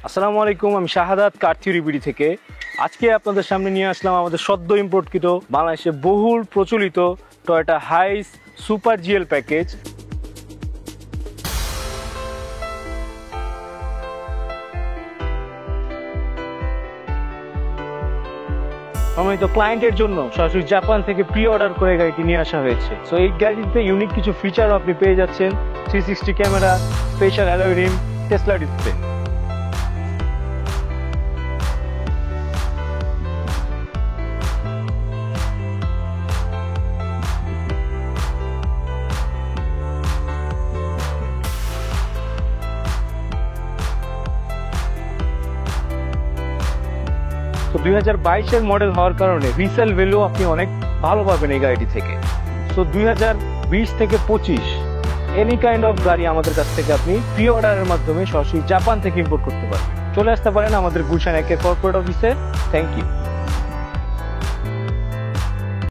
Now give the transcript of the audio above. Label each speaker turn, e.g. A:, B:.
A: আসসালামু আলাইকুম, আমি শাহাদাত কার থিওরি বিডি থেকে আজকে আপনাদের সামনে নিয়ে আসলাম আমাদের সদ্য ইম্পোর্টকৃত বাংলাদেশে বহুল প্রচলিত টয়োটা হাইস সুপার জিএল প্যাকেজ। সম্মানিত ক্লায়েন্টের জন্য সরাসরি জাপান থেকে প্রি অর্ডার করে গাড়িটি নিয়ে আসা হয়েছে। সো এই গাড়িতে ইউনিক কিছু ফিচার আপনি পেয়ে যাচ্ছেন: 360 camera, special alloy rim, Tesla display. তো 2022-এর মডেল হওয়ার কারণে রিসেল ভ্যালু আপনি অনেক ভালো পাবেন এই গাড়িটি থেকে। সো 2020 থেকে 25 এনি কাইন্ড অফ গাড়ি আমাদের কাছ থেকে আপনি প্রি অর্ডারের মাধ্যমে সরাসরি জাপান থেকে ইম্পোর্ট করতে পারবেন। চলে আসতে পারেন আমাদের গুলশান 1 কর্পোরেট অফিসে। Thank you.